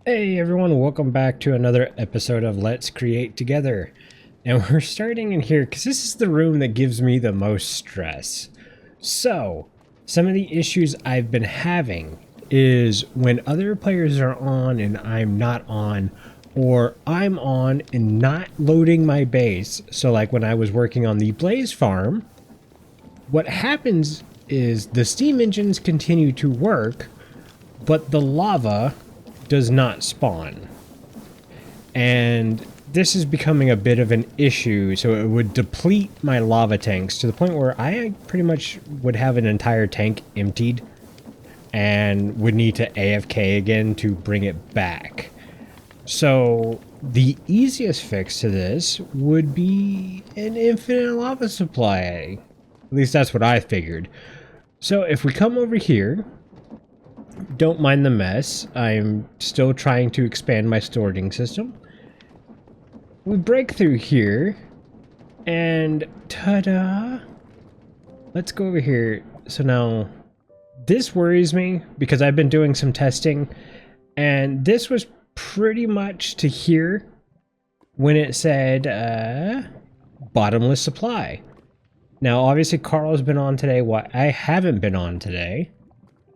Hey everyone, welcome back to another episode of Let's Create Together. And we're starting in here because this is the room that gives me the most stress. So, some of the issues I've been having is when other players are on and I'm not on, or I'm on and not loading my base. So like when I was working on the Blaze farm, what happens is the steam engines continue to work, but the lava does not spawn. And this is becoming a bit of an issue, so it would deplete my lava tanks to the point where I pretty much would have an entire tank emptied and would need to AFK again to bring it back. So the easiest fix to this would be an infinite lava supply. At least that's what I figured. So if we come over here, don't mind the mess. I'm still trying to expand my sorting system. We break through here, and ta-da! Let's go over here. So now, this worries me because I've been doing some testing, and this was pretty much to here when it said bottomless supply. Now, obviously, Carl's been on today. I haven't been on today.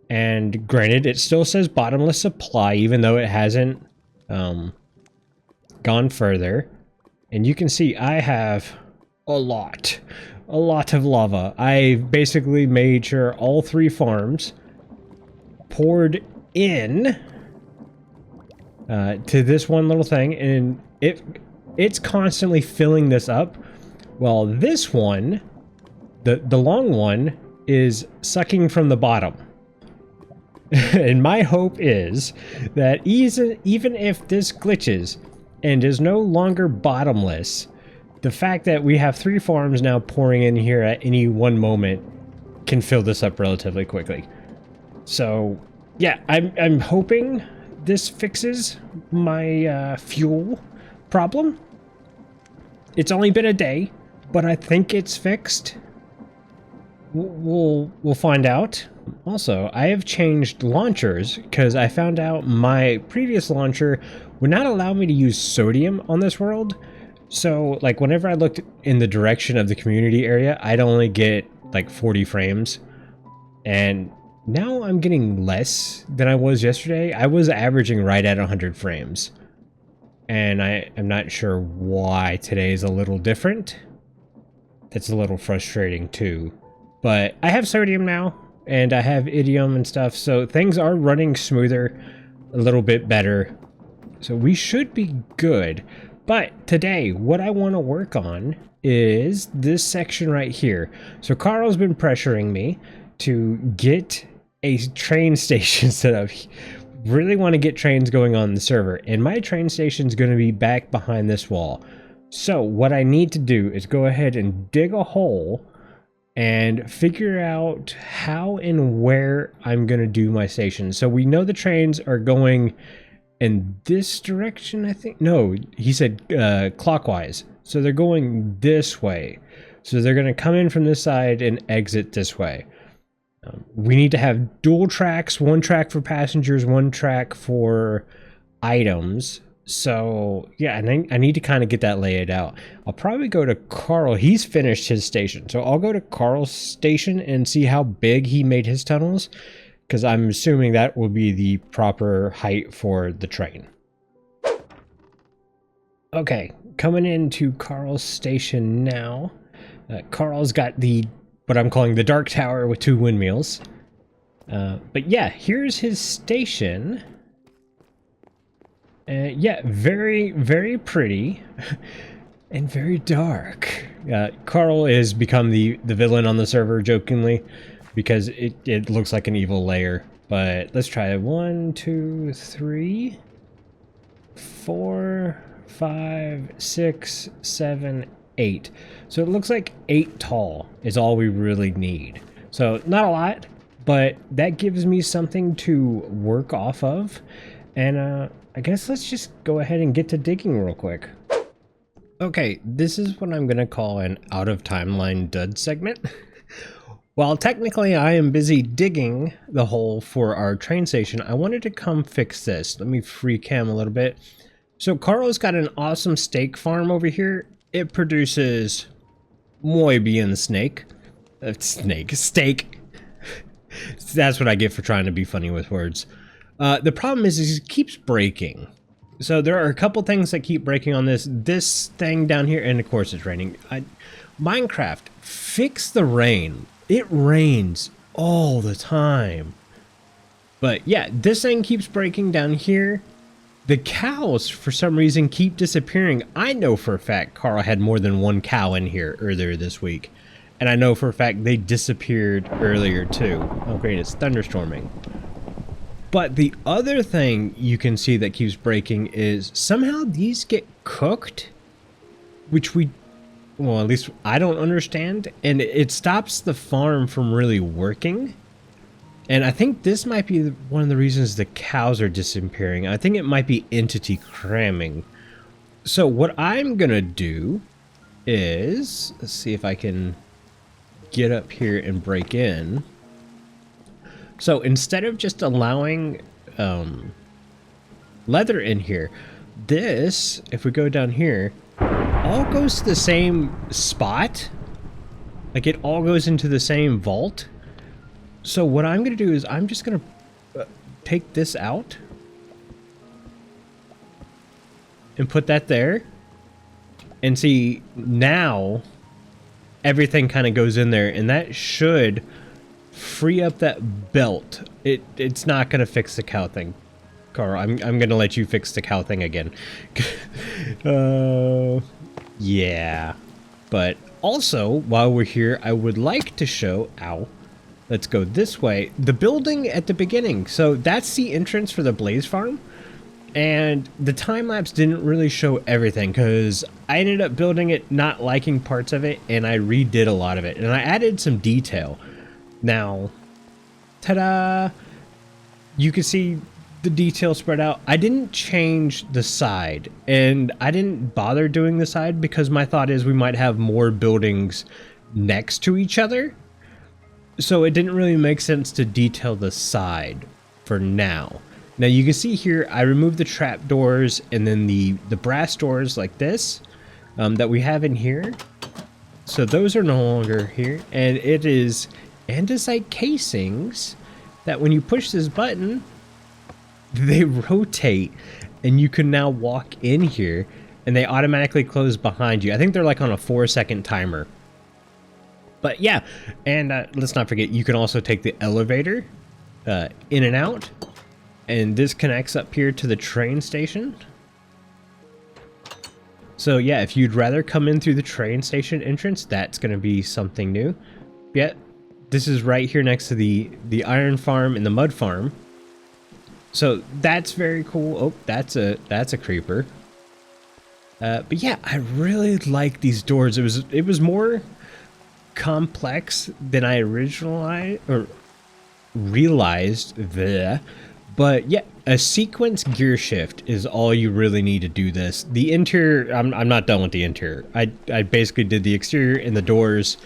And granted, it still says bottomless supply, even though it hasn't gone further. And you can see I have a lot of lava. I basically made sure all 3 farms poured in to this one little thing, and it's constantly filling this up. While this one, the long one, is sucking from the bottom. And my hope is that even if this glitches and is no longer bottomless, the fact that we have 3 farms now pouring in here at any one moment can fill this up relatively quickly. So yeah, I'm hoping this fixes my fuel problem. It's only been a day, but I think it's fixed. We'll find out. Also, I have changed launchers because I found out my previous launcher would not allow me to use sodium on this world. So, like, whenever I looked in the direction of the community area, I'd only get like 40 frames. And now I'm getting less than I was yesterday. I was averaging right at 100 frames. And I am not sure why today is a little different. It's a little frustrating too. But I have sodium now, and I have idiom and stuff, so things are running smoother, a little bit better. So we should be good. But today, what I want to work on is this section right here. So Carl's been pressuring me to get a train station set up. Really want to get trains going on the server, and my train station is going to be back behind this wall. So what I need to do is go ahead and dig a hole and figure out how and where I'm going to do my station. So we know the trains are going in this direction, I think. No, he said clockwise. So they're going this way. So they're going to come in from this side and exit this way. We need to have dual tracks, 1 track for passengers, 1 track for items. So yeah, I need to kind of get that laid out. I'll probably go to Carl. He's finished his station, so I'll go to Carl's station and see how big he made his tunnels, because I'm assuming that will be the proper height for the train. Okay, coming into Carl's station now. Carl's got what I'm calling the dark tower with 2 windmills. But yeah, here's his station. Yeah, very, very pretty and very dark. Carl has become the villain on the server, jokingly, because it looks like an evil lair. But let's try 1, 2, 3, 4, 5, 6, 7, 8. So it looks like 8 tall is all we really need. So not a lot, but that gives me something to work off of. And I guess let's just go ahead and get to digging real quick. Okay, this is what I'm gonna call an out of timeline dud segment. While technically I am busy digging the hole for our train station, I wanted to come fix this. Let me free cam a little bit. So Carl's got an awesome steak farm over here. It produces muy bien steak. Steak. That's what I get for trying to be funny with words. The problem is it keeps breaking. So there are a couple things that keep breaking on this thing down here, and of course it's raining. Minecraft, fix the rain. It rains all the time. But yeah, this thing keeps breaking down here. The cows, for some reason, keep disappearing. I know for a fact Carl had more than one cow in here earlier this week. And I know for a fact they disappeared earlier too. Oh great, it's thunderstorming. But the other thing you can see that keeps breaking is somehow these get cooked, which well, at least I don't understand, and it stops the farm from really working. And I think this might be one of the reasons the cows are disappearing. I think it might be entity cramming. So what I'm gonna do is, let's see if I can get up here and break in. So instead of just allowing leather in here, this, if we go down here, all goes to the same spot. Like it all goes into the same vault. So what I'm going to do is I'm just going to take this out and put that there. And see, now everything kind of goes in there, and that should free up that belt. It's not going to fix the cow thing. Carl, I'm going to let you fix the cow thing again. Yeah. But also, while we're here, I would like to show... Ow. Let's go this way. The building at the beginning. So that's the entrance for the Blaze Farm. And the time lapse didn't really show everything because I ended up building it, not liking parts of it, and I redid a lot of it. And I added some detail. Now, ta-da! You can see the detail spread out. I didn't change the side, and I didn't bother doing the side because my thought is we might have more buildings next to each other. So it didn't really make sense to detail the side for now. Now you can see here, I removed the trap doors and then the brass doors like this that we have in here. So those are no longer here, and it is andesite casings that when you push this button, they rotate and you can now walk in here and they automatically close behind you. I think they're like on a 4-second timer. But yeah, and let's not forget, you can also take the elevator in and out, and this connects up here to the train station. So yeah, if you'd rather come in through the train station entrance, that's going to be something new. Yeah, this is right here next to the iron farm and the mud farm. So that's very cool. Oh, that's a creeper. But yeah, I really like these doors. It was more complex than I originally realized there. But yeah, a sequence gear shift is all you really need to do this. The interior, I'm not done with the interior. I basically did the exterior and the doors,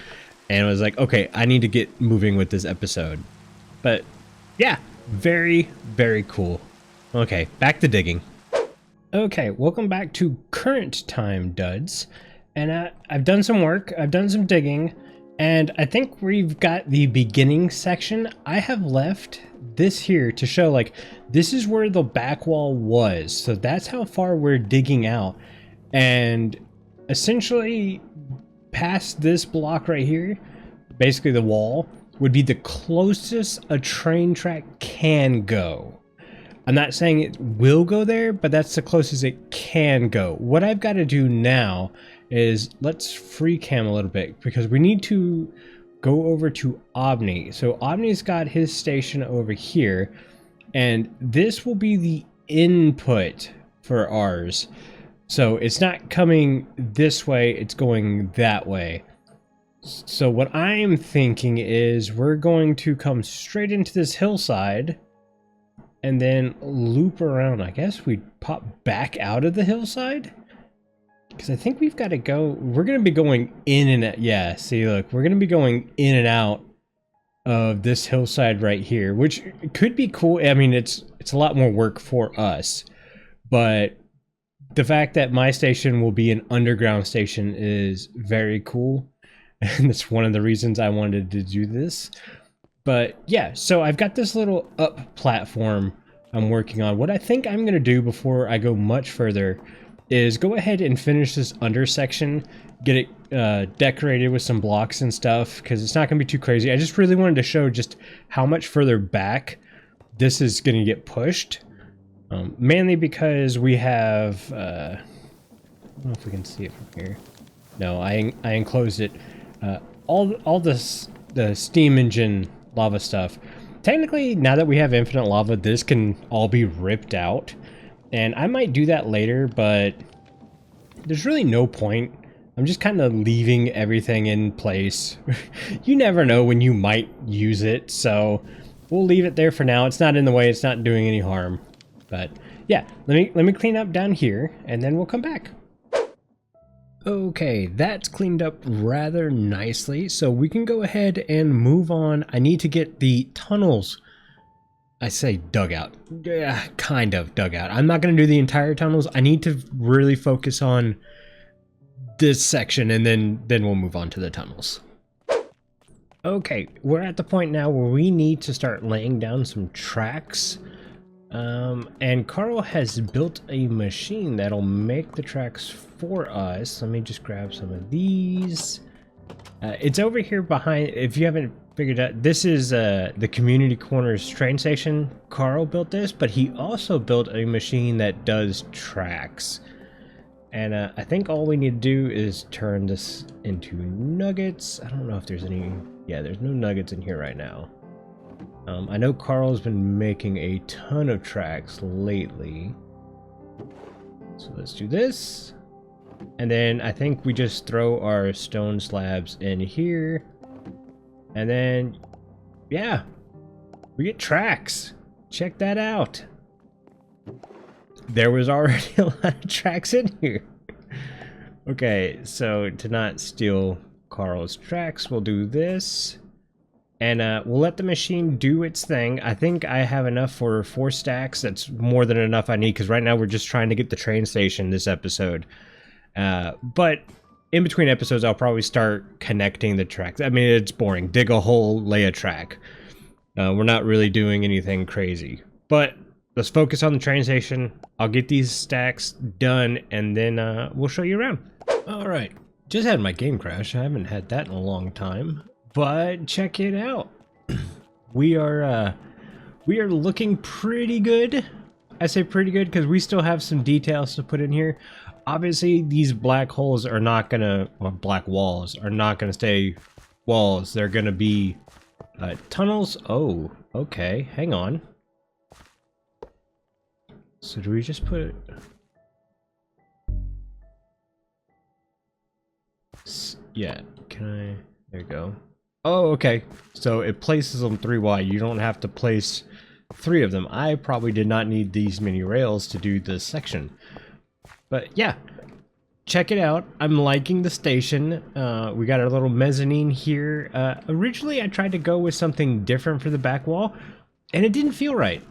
and I was like, okay, I need to get moving with this episode. But yeah, very, very cool. Okay, back to digging. Okay, welcome back to current time, duds. And I've done some work, I've done some digging, and I think we've got the beginning section. I have left this here to show, like, this is where the back wall was. So that's how far we're digging out. And essentially, past this block right here, basically the wall, would be the closest a train track can go. I'm not saying it will go there, but that's the closest it can go. What I've got to do now is, let's free cam a little bit, because we need to go over to Omni. So Omni's got his station over here, and this will be the input for ours. So it's not coming this way, it's going that way. So what I'm thinking is we're going to come straight into this hillside and then loop around. I guess we pop back out of the hillside, because I think we've got to go, we're going to be going in and out. Yeah, see, look, we're going to be going in and out of this hillside right here, which could be cool. I mean, it's a lot more work for us, but the fact that my station will be an underground station is very cool, and that's one of the reasons I wanted to do this. But yeah, so I've got this little up platform I'm working on. What I think I'm gonna do before I go much further is go ahead and finish this under section, get it decorated with some blocks and stuff, because it's not gonna be too crazy. I just really wanted to show just how much further back this is gonna get pushed. Mainly because we have, I don't know if we can see it from here. No, I enclosed it. All this, the steam engine lava stuff. Technically, now that we have infinite lava, this can all be ripped out. And I might do that later, but there's really no point. I'm just kind of leaving everything in place. You never know when you might use it, so we'll leave it there for now. It's not in the way, it's not doing any harm. But yeah, let me clean up down here, and then we'll come back. Okay, that's cleaned up rather nicely, so we can go ahead and move on. I need to get the tunnels. I say dugout. Yeah, kind of dugout. I'm not going to do the entire tunnels. I need to really focus on this section, and then we'll move on to the tunnels. Okay, we're at the point now where we need to start laying down some tracks. And Carl has built a machine that'll make the tracks for us. Let me just grab some of these. It's over here behind, if you haven't figured out, this is the Community Corners train station. Carl built this, but he also built a machine that does tracks. And I think all we need to do is turn this into nuggets. I don't know if there's any, yeah, there's no nuggets in here right now. I know Carl's been making a ton of tracks lately. So let's do this. And then I think we just throw our stone slabs in here. And then, yeah, we get tracks. Check that out. There was already a lot of tracks in here. Okay, so to not steal Carl's tracks, we'll do this. And we'll let the machine do its thing. I think I have enough for 4 stacks. That's more than enough I need, because right now we're just trying to get the train station this episode. But in between episodes, I'll probably start connecting the tracks. I mean, it's boring. Dig a hole, lay a track. We're not really doing anything crazy. But let's focus on the train station. I'll get these stacks done, and then we'll show you around. All right. Just had my game crash. I haven't had that in a long time. But check it out. We are looking pretty good. I say pretty good because we still have some details to put in here. Obviously, these black holes are not gonna, or black walls are not gonna stay walls. They're gonna be tunnels. Oh, okay. Hang on. So do we just put? Yeah. Can I? There you go. Oh, okay. So it places them 3 wide. You don't have to place 3 of them. I probably did not need these many rails to do this section. But yeah, check it out. I'm liking the station. We got our little mezzanine here. Originally, I tried to go with something different for the back wall, and it didn't feel right.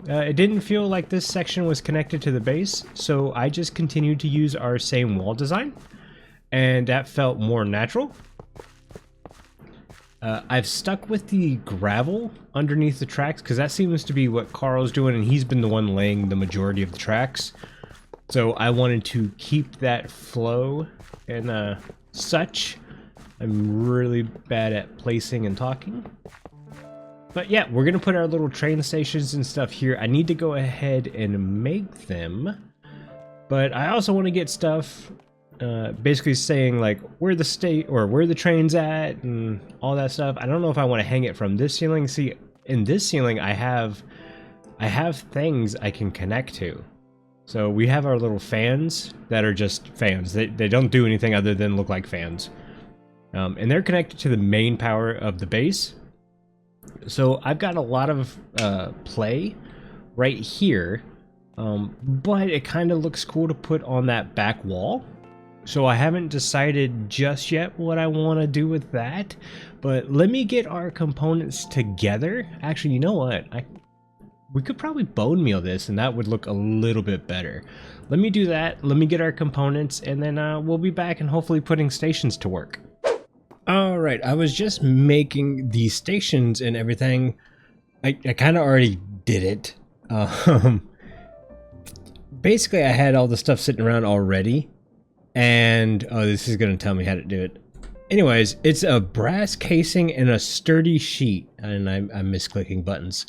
It didn't feel like this section was connected to the base, so I just continued to use our same wall design, and that felt more natural. I've stuck with the gravel underneath the tracks because that seems to be what Carl's doing, and he's been the one laying the majority of the tracks. So I wanted to keep that flow and such. I'm really bad at placing and talking. But yeah, we're going to put our little train stations and stuff here. I need to go ahead and make them. But I also want to get stuff basically saying like where the state or where the train's at and all that stuff. I don't know if I want to hang it from this ceiling. See, in this ceiling I have things I can connect to. So we have our little fans that are just fans. They don't do anything other than look like fans. And they're connected to the main power of the base. So I've got a lot of play right here, but it kind of looks cool to put on that back wall. So I haven't decided just yet what I want to do with that, But let me get our components together. Actually, you know what? We could probably bone meal this and that would look a little bit better. Let me do that. Let me get our components and then we'll be back and hopefully putting stations to work. Alright, I was just making these stations and everything. I kind of already did it. Basically, I had all the stuff sitting around already. And, oh, this is going to tell me how to do it. Anyways, it's a brass casing and a sturdy sheet. And I'm misclicking buttons.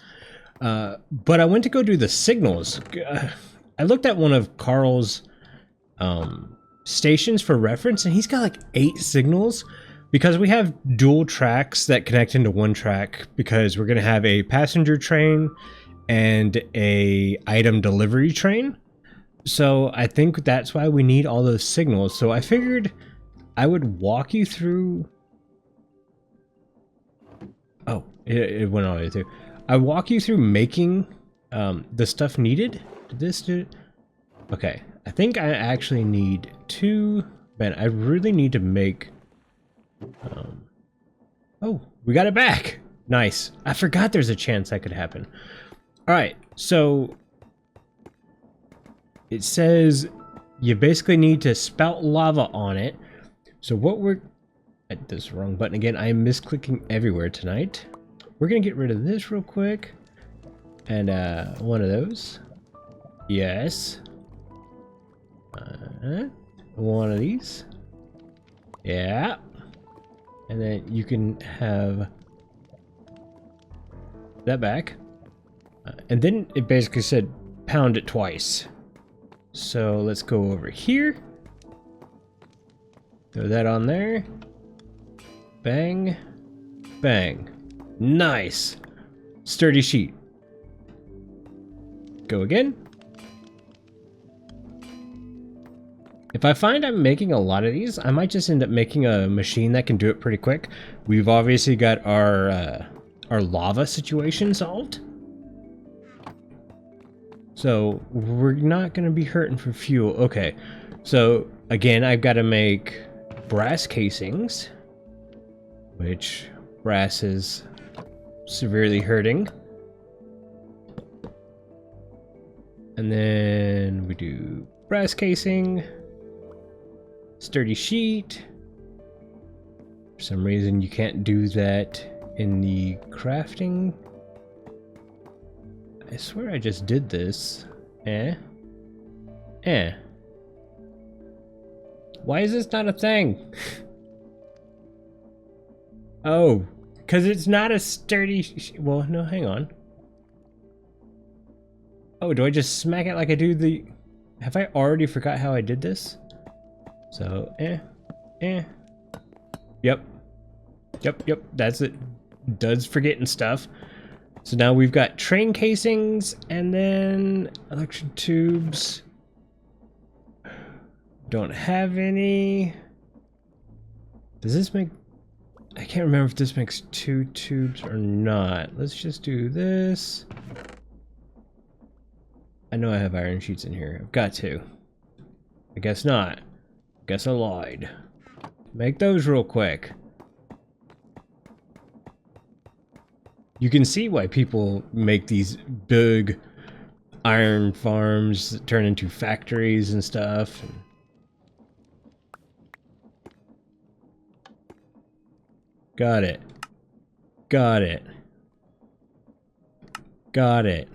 But I went to go do the signals. I looked at one of Carl's stations for reference, and he's got like 8 signals. Because we have dual tracks that connect into one track, because we're going to have a passenger train and a item delivery train. So I think that's why we need all those signals. So I figured I would walk you through... Oh, it went all the way through. I walk you through making the stuff needed. Did this do it? Okay, I think I actually need 2... Man, I really need to make... Oh, we got it back. Nice. I forgot there's a chance that could happen. All right, so it says you basically need to spout lava on it. So what we're... I did this wrong button again. I am misclicking everywhere tonight. We're gonna get rid of this real quick. And one of those. Yes. One of these. Yeah. And then you can have that back. And then it basically said pound it twice. So let's go over here. Throw that on there. Bang. Bang. Nice. Sturdy sheet. Go again. If I find I'm making a lot of these, I might just end up making a machine that can do it pretty quick. We've obviously got our lava situation solved. So we're not going to be hurting for fuel. Okay, so again, I've got to make brass casings, which brass is severely hurting. And then we do brass casing. Sturdy sheet. For some reason you can't do that in the crafting. I swear I just did this. Why is this not a thing? Oh, because it's not a sturdy well, no, hang on. Oh, do I just smack it like I do the... Have I already forgot how I did this? So, Yep, that's it. Does forgetting stuff. So now we've got train casings and then electric tubes. Don't have any. Does this make... I can't remember if this makes 2 tubes or not. Let's just do this. I know I have iron sheets in here. I've got to. I guess not. Guess I lied. Make those real quick. You can see why people make these big iron farms that turn into factories and stuff. Got it. Got it. Got it.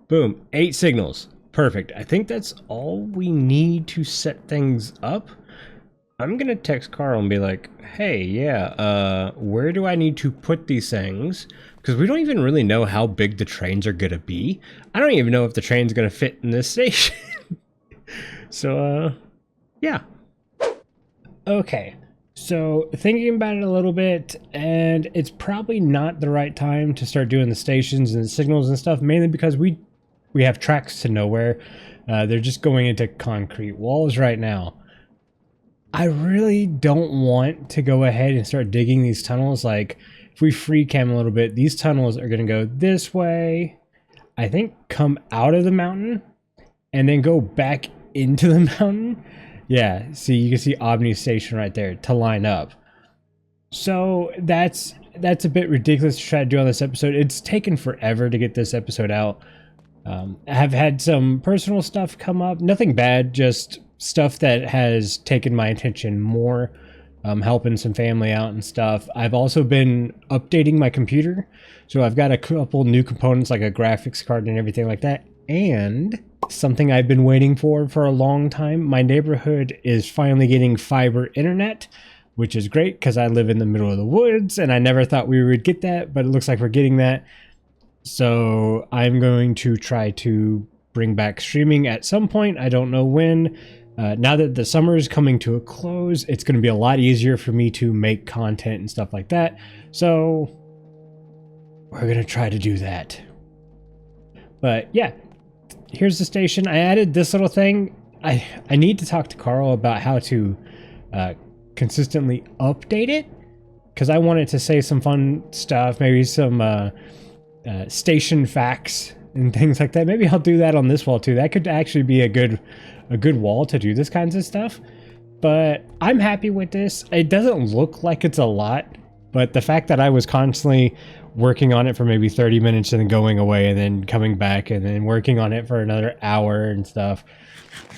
Boom. 8 signals. Perfect. I think that's all we need to set things up. I'm gonna text Carl and be like, hey, yeah, where do I need to put these things? Because we don't even really know how big the trains are gonna be. I don't even know if the train's gonna fit in this station. So, yeah. Okay. So, thinking about it a little bit, and it's probably not the right time to start doing the stations and the signals and stuff, mainly because we have tracks to nowhere. They're just going into concrete walls right now. I really don't want to go ahead and start digging these tunnels. Like, if we free cam a little bit, these tunnels are going to go this way, I think come out of the mountain, and then go back into the mountain. Yeah, see, you can see Omni Station right there to line up. So that's a bit ridiculous to try to do on this episode. It's taken forever to get this episode out. I've had some personal stuff come up, nothing bad, just stuff that has taken my attention more, helping some family out and stuff. I've also been updating my computer, so I've got a couple new components like a graphics card and everything like that. And something I've been waiting for a long time, my neighborhood is finally getting fiber internet, which is great because I live in the middle of the woods and I never thought we would get that, but it looks like we're getting that. So I'm going to try to bring back streaming at some point. I don't know when. Now that the summer is coming to a close, it's going to be a lot easier for me to make content and stuff like that. So we're going to try to do that. But yeah, here's the station. I added this little thing. I need to talk to Carl about how to consistently update it, because I wanted to say some fun stuff, maybe some station facts and things like that. Maybe I'll do that on this wall too. That could actually be a good wall to do this kinds of stuff. But I'm happy with this. It doesn't look like it's a lot, but the fact that I was constantly working on it for maybe 30 minutes and then going away and then coming back and then working on it for another hour and stuff.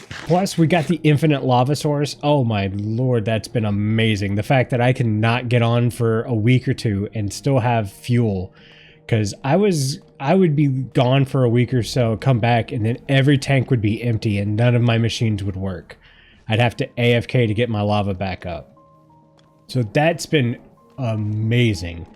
Plus, we got the infinite lava source. Oh my lord, that's been amazing. The fact that I can not get on for a week or two and still have fuel. Because I would be gone for a week or so, come back, and then every tank would be empty and none of my machines would work. I'd have to AFK to get my lava back up. So that's been amazing.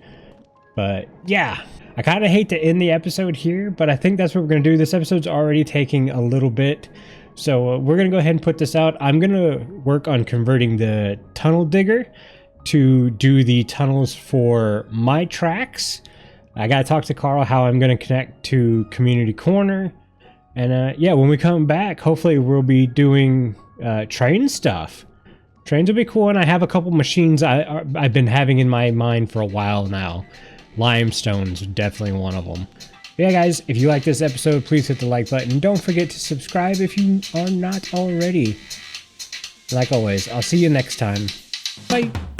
But yeah, I kind of hate to end the episode here, but I think that's what we're going to do. This episode's already taking a little bit. So we're going to go ahead and put this out. I'm going to work on converting the tunnel digger to do the tunnels for my tracks. I got to talk to Carl how I'm going to connect to Community Corner. And yeah, when we come back, hopefully we'll be doing train stuff. Trains will be cool, and I have a couple machines I've been having in my mind for a while now. Limestone's definitely one of them. But yeah, guys, if you like this episode, please hit the like button. Don't forget to subscribe if you are not already. Like always, I'll see you next time. Bye!